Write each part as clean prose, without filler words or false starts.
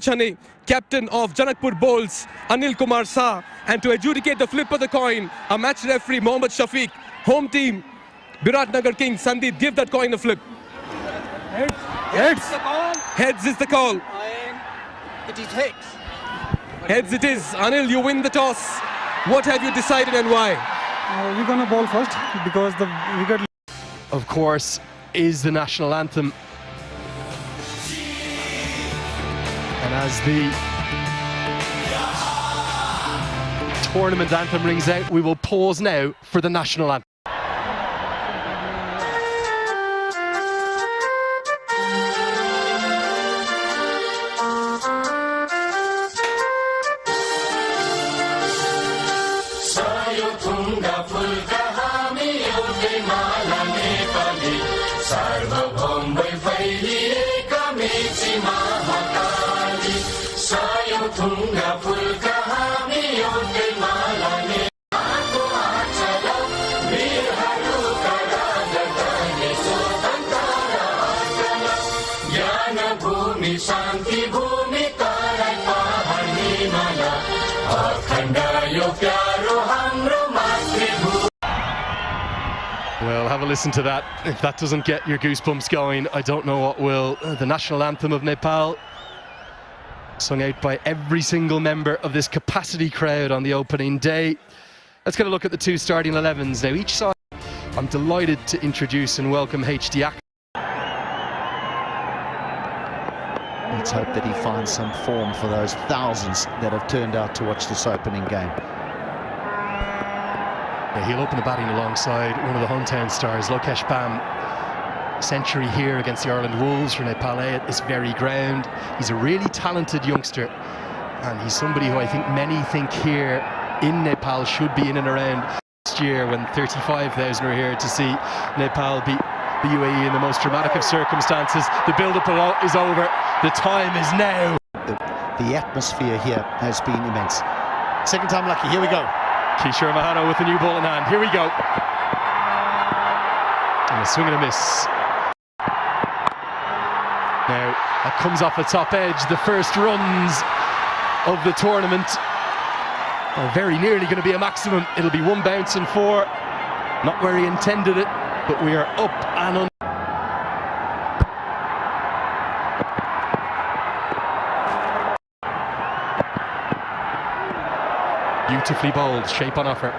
Chane, captain of Janakpur Bolts, Anil Kumar Shah, and to adjudicate the flip of the coin, a match referee, Mohammad Shafiq. Home team, Biratnagar Kings, Sandeep, give that coin a flip. Heads. Heads is the call. It is heads. Heads it is. Anil, you win the toss. What have you decided and why? We're gonna ball first because the wicket, of course, is the national anthem. And as the tournament anthem rings out, we will pause now for the national anthem. Well, have a listen to that. If that doesn't get your goosebumps going, I don't know what will. The national anthem of Nepal, sung out by every single member of this capacity crowd on the opening day. Let's get a look at the two starting 11s now. Each side, I'm delighted to introduce and welcome HD. Let's hope that he finds some form for those thousands that have turned out to watch this opening game. Yeah, he'll open the batting alongside one of the hometown stars, Lokesh Bam. Century here against the Ireland Wolves for Nepal at this very ground. He's a really talented youngster, and he's somebody who I think many think here in Nepal should be in and around last year when 35,000 were here to see Nepal beat the UAE in the most dramatic of circumstances. The build-up is over. The time is now. The atmosphere here has been immense. Second time lucky. Here we go. Kishore Mahano with the new ball in hand. Here we go. And a swing and a miss. Now, that comes off the top edge. The first runs of the tournament are very nearly going to be a maximum. It'll be one bounce and four. Not where he intended it, but we are up and on. Beautifully bowled, shape on offer.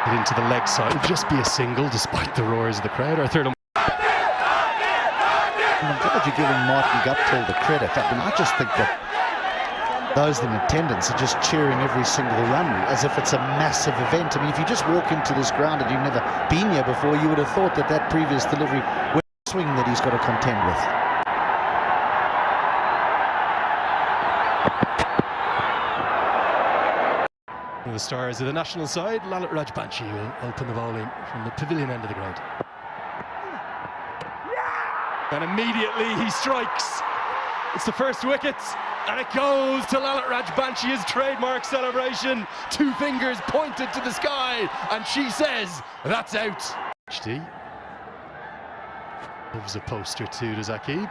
Into the leg side. It'll just be a single despite the roars of the crowd. Our third. I'm glad you're giving Martin Guptill the credit. I just think that those in attendance are just cheering every single run as if it's a massive event. I mean, if you just walk into this ground and you've never been here before, you would have thought that that previous delivery was a swing that he's got to contend with. The stars of the national side, Lalit Rajbanshi will open the bowling from the pavilion end of the ground. And immediately he strikes. It's the first wicket, and it goes to Lalit Rajbanshi, his trademark celebration. Two fingers pointed to the sky, and she says, that's out. HD gives a poster to Zakib.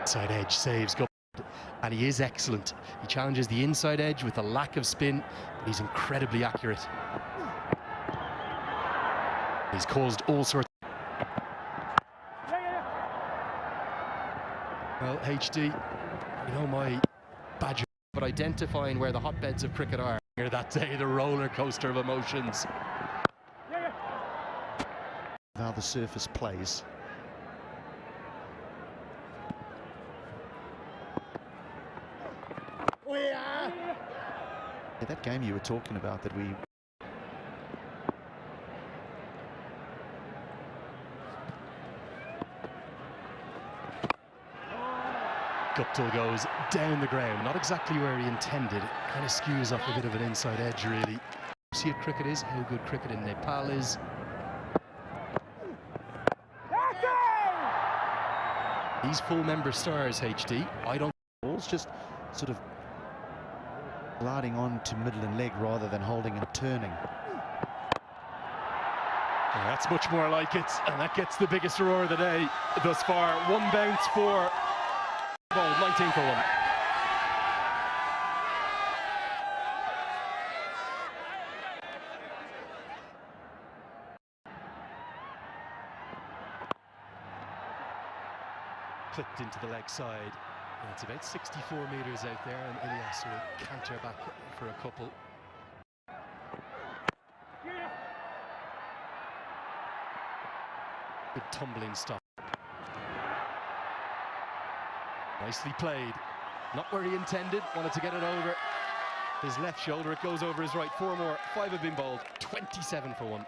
Side edge saves go. And he is excellent. He challenges the inside edge with a lack of spin, but he's incredibly accurate. He's caused all sorts. Well, HD, you know my badge, but identifying where the hotbeds of cricket are. That day, the roller coaster of emotions. How the surface plays. Yeah, that game you were talking about that we... Guptill goes down the ground, not exactly where he intended. It kind of skews off a bit of an inside edge, really. See what cricket is, how good cricket in Nepal is. These full member stars, HD, I don't... Balls just sort of gliding on to middle and leg rather than holding and turning. Yeah, that's much more like it, and that gets the biggest roar of the day thus far. One bounce for ball, 19 for 1. Clipped into the leg side. Yeah, it's about 64 metres out there, and Ilyas will canter back for a couple. Good tumbling stop. Nicely played. Not where he intended. Wanted to get it over his left shoulder. It goes over his right. 4 more. 5 have been bowled. 27 for 1.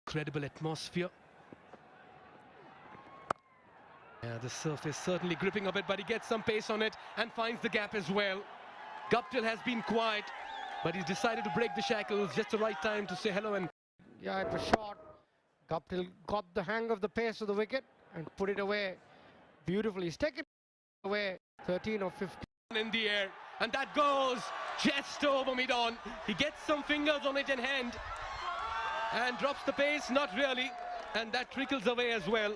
Incredible atmosphere. Yeah, the surface certainly gripping a bit, but he gets some pace on it and finds the gap as well. Guptill has been quiet, but he's decided to break the shackles. Just the right time to say hello. And Yeah, it was short. Guptill got the hang of the pace of the wicket and put it away beautifully. He's taken it away 13 or 15. In the air, and that goes just over mid-on. He gets some fingers on it in hand and drops the pace, not really, and that trickles away as well.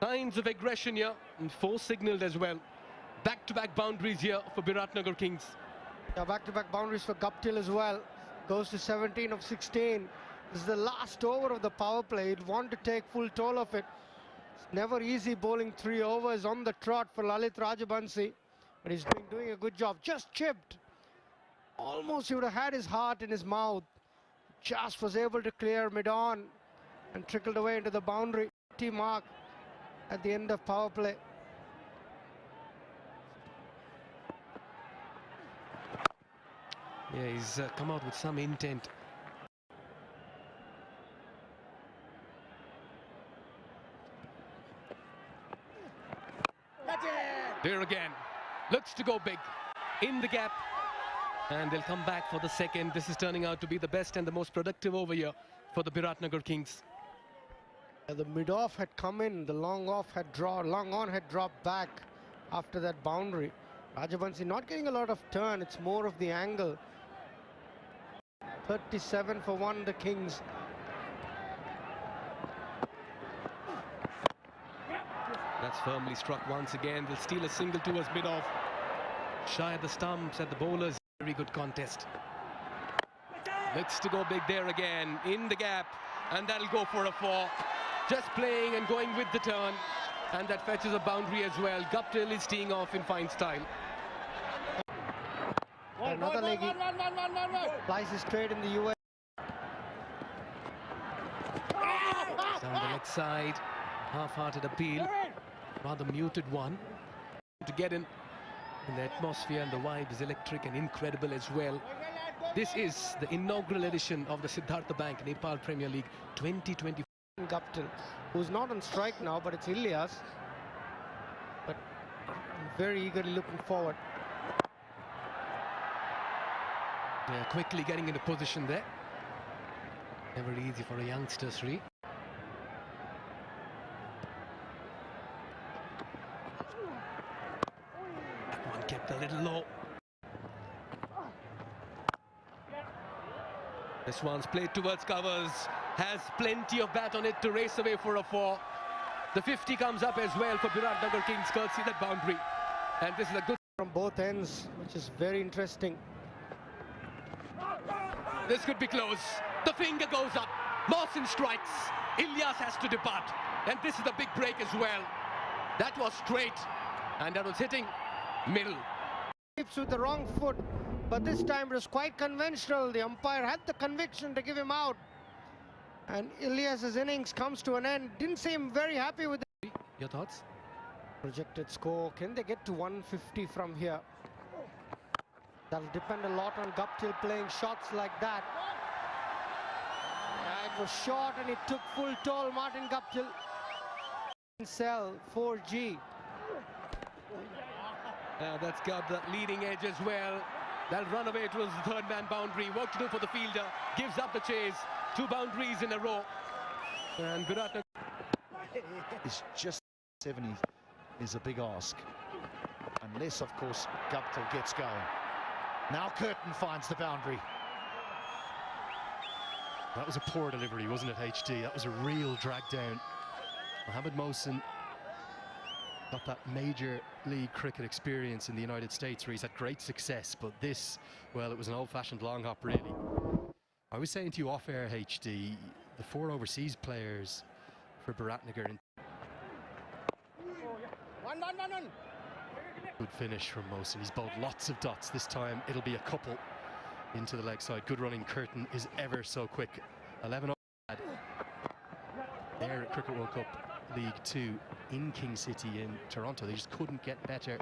Signs of aggression here, and 4 signalled as well. Back-to-back boundaries here for Biratnagar Kings. Yeah, back-to-back boundaries for Guptill as well. Goes to 17 of 16. This is the last over of the power play. He'd want to take full toll of it. It's never easy bowling 3 overs on the trot for Lalit Rajabansi, but he's doing a good job. Just chipped. Almost he would have had his heart in his mouth. Just was able to clear mid-on and trickled away into the boundary. Mark at the end of power play. Yeah, he's come out with some intent. There again, looks to go big in the gap, and they'll come back for the second. This is turning out to be the best and the most productive over here for the Biratnagar Kings. The mid-off had come in, the long on had dropped back after that boundary. Rajabansi not getting a lot of turn, it's more of the angle. 37 for 1, the Kings. That's firmly struck once again. They'll steal a single towards mid-off. Shy at the stumps at the bowlers. Very good contest. Looks to go big there again in the gap, and that'll go for a 4. Just playing and going with the turn, and that fetches a boundary as well. Guptill is teeing off in fine style. Another leggy. Flies is straight in the US. Down the leg side, half-hearted appeal, rather muted one. To get in the atmosphere, and the vibe is electric and incredible as well. This is the inaugural edition of the Siddhartha Bank Nepal Premier League 2020. Guptill, who's not on strike now, but it's Ilyas. But I'm very eagerly looking forward. Yeah, quickly getting into position there. Never easy for a youngster, Sri. That one kept a little low. This one's played towards covers. Has plenty of bat on it to race away for a 4. The 50 comes up as well for Biratnagar Kings, courtesy that boundary. And this is a good From both ends, which is very interesting. This could be close. The finger goes up. Mawson strikes. Ilyas has to depart. And this is the big break as well. That was straight. And that was hitting middle. Tips with the wrong foot. But this time it was quite conventional. The umpire had the conviction to give him out. And Ilyas's innings comes to an end. Didn't seem very happy with it. Your thoughts? Projected score. Can they get to 150 from here? That'll depend a lot on Guptill playing shots like that. Yeah, it was short and it took full toll. Martin Guptill. Cell 4G. That's got the leading edge as well. That'll run away towards the third man boundary. Work to do for the fielder. Gives up the chase. 2 boundaries in a row. And Biratnagar It's just 70 is a big ask. Unless, of course, Guptill gets going. Now Curtin finds the boundary. That was a poor delivery, wasn't it, HD? That was a real drag down. Mohamed Mohsen got that major league cricket experience in the United States where he's had great success, but this, well, it was an old-fashioned long hop, really. I was saying to you off-air, HD, the 4 overseas players for Biratnagar. Good finish from Mohsen. He's bowled lots of dots. This time it'll be a couple into the leg side. Good running. Curtin is ever so quick. 11 there at Cricket World Cup League 2 in King City in Toronto. They just couldn't get better.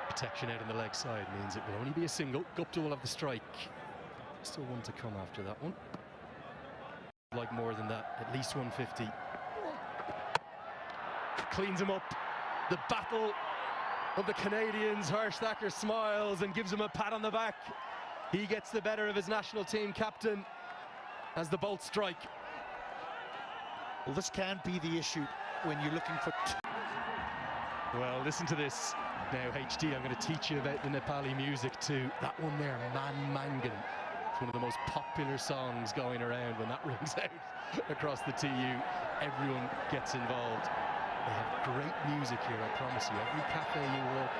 Protection out on the leg side means it will only be a single. Guptill will have the strike. Still one to come after that one. Like more than that, at least 150. Cleans him up. The battle of the Canadians. Harsh Thacker smiles and gives him a pat on the back. He gets the better of his national team captain as the Bolts strike. Well, this can be the issue when you're looking for... Well, listen to this. Now, HD, I'm going to teach you about the Nepali music too. That one there, Man Mangan. It's one of the most popular songs going around. When that rings out across the TU, everyone gets involved. They have great music here, I promise you. Every cafe you walk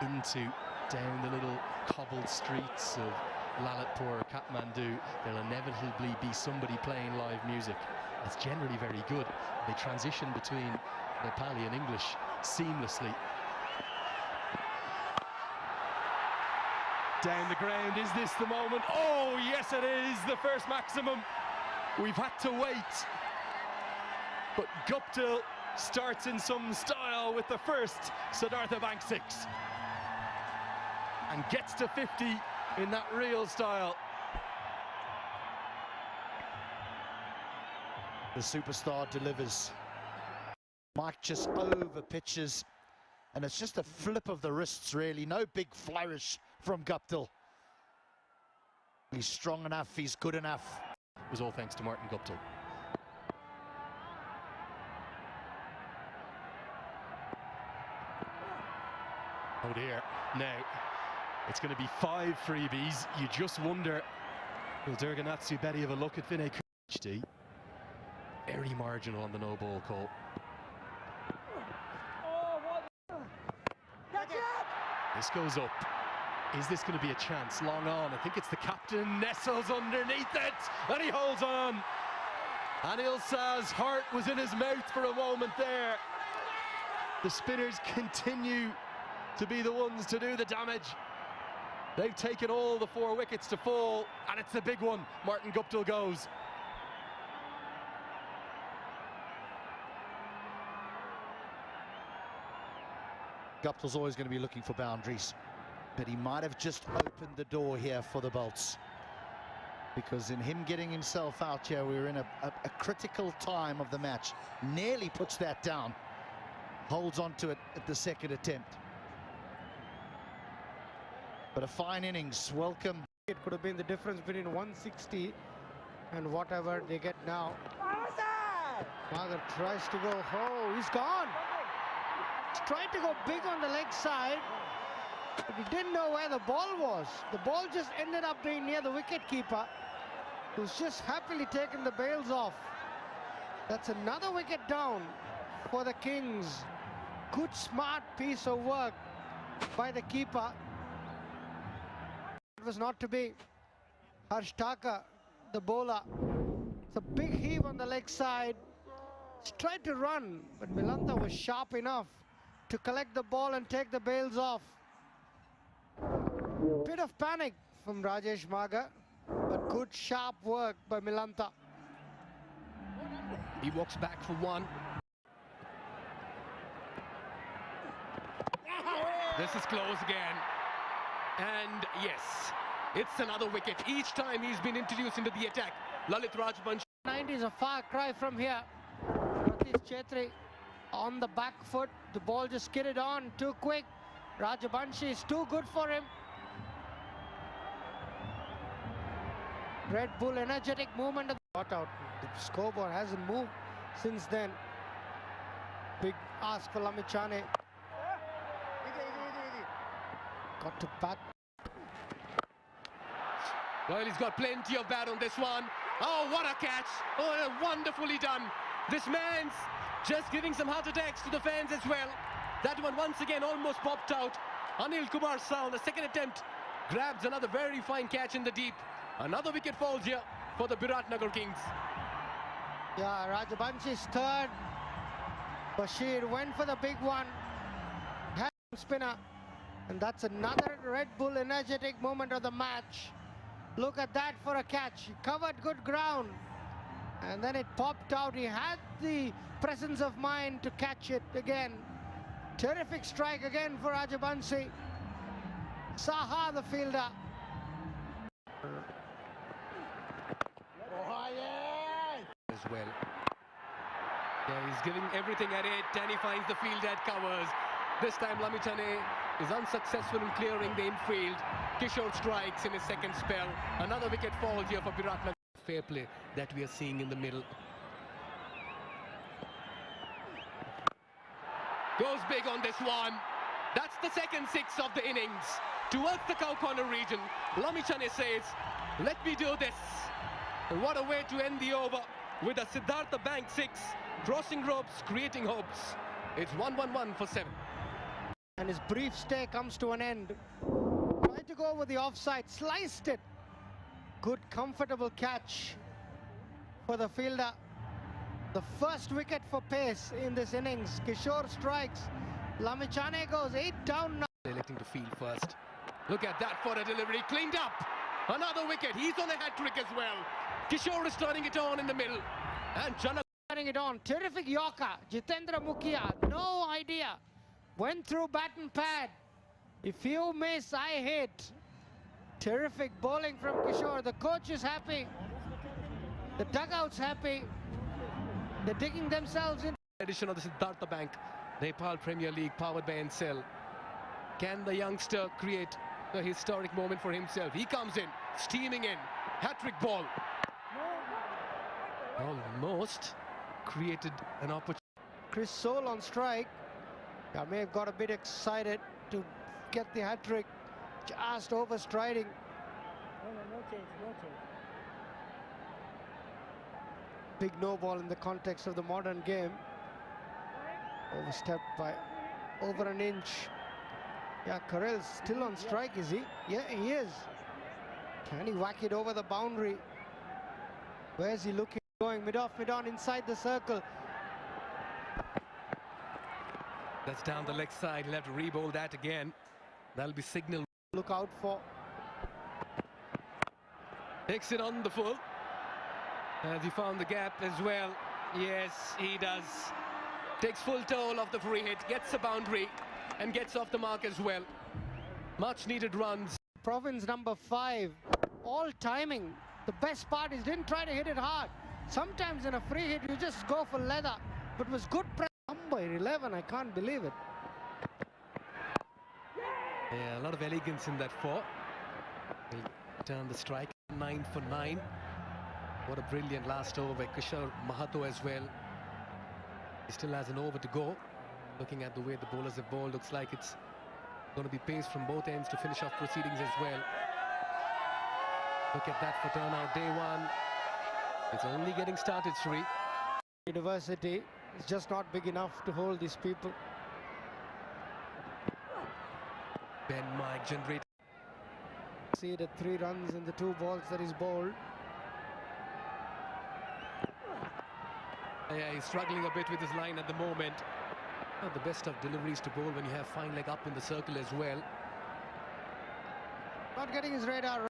into, down the little cobbled streets of Lalitpur, Kathmandu, there'll inevitably be somebody playing live music. It's generally very good. They transition between Nepali and English seamlessly. Down the ground, is this the moment? Oh, yes it is, the first maximum. We've had to wait. But Guptill starts in some style with the first Siddhartha Bank 6. And gets to 50 in that real style. The superstar delivers. Mike just over pitches, and it's just a flip of the wrists, really. No big flourish from Guptill. He's strong enough, he's good enough. It was all thanks to Martin Guptill. Oh dear, now it's going to be 5 freebies. You just wonder, will Durganatsu Betty have a look at Vinay HD? Very marginal on the no ball call. This goes up. Is this going to be a chance? Long on. I think it's the captain. Nestles underneath it. And he holds on. Anil Shah's heart was in his mouth for a moment there. The spinners continue to be the ones to do the damage. They've taken all the 4 wickets to fall. And it's the big one. Martin Guptill goes. Guptill's always going to be looking for boundaries, but he might have just opened the door here for the Bolts, because in him getting himself out here, we're in a critical time of the match. Nearly puts that down, holds on to it at the second attempt. But a fine innings, welcome. It could have been the difference between 160 and whatever they get now. Magar tries to go, oh, he's gone. He's trying to go big on the leg side, but he didn't know where the ball was. The ball just ended up being near the wicket keeper, who's just happily taken the bails off. That's another wicket down for the Kings. Good, smart piece of work by the keeper. It was not to be. Harsh Thacker, the bowler. It's a big heave on the leg side. He's tried to run, but Milantha was sharp enough to collect the ball and take the bails off. Bit of panic from Rajesh Magar, but good sharp work by Milantha. He walks back for 1. This is close again. And yes, it's another wicket. Each time he's been introduced into the attack. Lalit Rajbanshi. 90 is a far cry from here. Ratish Chetri on the back foot. The ball just skidded on too quick. Rajabanshi is too good for him. Red Bull energetic movement. Got out. The scoreboard hasn't moved since then. Big ask for Lamichane. Got to bat. Well, he's got plenty of bat on this one. Oh, what a catch. Oh, wonderfully done. This man's just giving some heart attacks to the fans as well. That one once again almost popped out. Anil Kumar Sal, the second attempt, grabs another very fine catch in the deep. Another wicket falls here for the Biratnagar Kings. Yeah, Rajabanshi's third. Bashir went for the big one. Had spinner. And that's another Red Bull energetic moment of the match. Look at that for a catch. He covered good ground. And then it popped out. He had the presence of mind to catch it again. Terrific strike again for Rajabansi. Saha, the fielder. As well. Yeah, he's giving everything at it, and he finds the field that covers. This time Lamichane is unsuccessful in clearing the infield. Kishore strikes in his second spell. Another wicket falls here for Biratnagar. Fair play that we are seeing in the middle. Goes big on this one. That's the second six of the innings. Towards the cow corner region, Lamichane says, let me do this. And what a way to end the over with a Siddhartha Bank 6. Crossing ropes, creating hopes. It's 1-1-1 for 7. And his brief stay comes to an end. Tried to go over the offside, sliced it. Good, comfortable catch for the fielder. The first wicket for pace in this innings. Kishore strikes. Lamichane goes 8 down now. Electing to field first. Look at that for a delivery. Cleaned up. Another wicket. He's on a hat-trick as well. Kishore is turning it on in the middle. And Janakpur Turning it on. Terrific Yorker. Jitendra Mukhia. No idea. Went through bat and pad. If you miss, I hit. Terrific bowling from Kishore. The coach is happy. The dugout's happy. They're digging themselves in. Edition of the Siddhartha Bank Nepal Premier League powered by Encel. Can the youngster create a historic moment for himself? He comes in, steaming in. Hat-trick ball. Almost created an opportunity. Chris Soul on strike. I may have got a bit excited to get the hat-trick. Just overstriding. No change. Big no ball in the context of the modern game. Overstepped by over an inch. Yeah, Karel's still on strike, is he? Yeah, he is. Can he whack it over the boundary? Where's he looking? Going mid-off, mid-on, inside the circle. That's down the leg side. He'll have to re-bowl that again. That'll be signal. Look out for. Takes it on the full. Has he found the gap as well? Yes, he does. Takes full toll of the free hit, gets a boundary and gets off the mark as well. Much needed runs. Province number 5. All timing. The best part is didn't try to hit it hard. Sometimes in a free hit you just go for leather. But it was good press. Number 11, I can't believe it. Yeah, a lot of elegance in that 4. He'll turn the strike. 9 for 9. What a brilliant last over by Kishore Mahato as well. He still has an over to go. Looking at the way the bowlers have bowled, looks like it's going to be pace from both ends to finish off proceedings as well. Look at that for turnout day 1. It's only getting started, Sri. University is just not big enough to hold these people. Ben Mike generating. See it at 3 runs in the 2 balls that he's bowled. Yeah, he's struggling a bit with his line at the moment. Not the best of deliveries to bowl when you have fine leg up in the circle as well. Not getting his radar.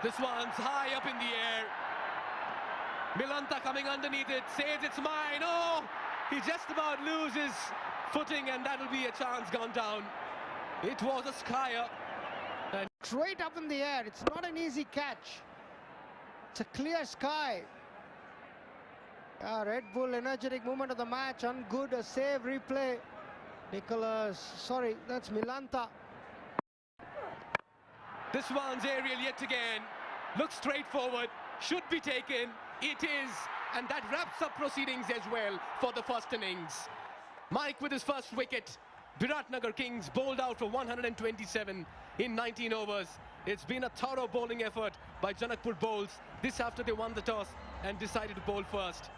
This one's high up in the air. Milanta coming underneath it, says it's mine. Oh, he just about loses footing and that'll be a chance gone down. It was a skyer. And Straight up in the air. It's not an easy catch. It's a clear sky. Red Bull energetic moment of the match. Ungood, a save replay. That's Milanta. this one's aerial yet again. Looks straightforward. should be taken. It is, and that wraps up proceedings as well for the first innings. Mike with his first wicket. Biratnagar Kings bowled out for 127 in 19 overs. It's been a thorough bowling effort by Janakpur Bolts. This after they won the toss and decided to bowl first.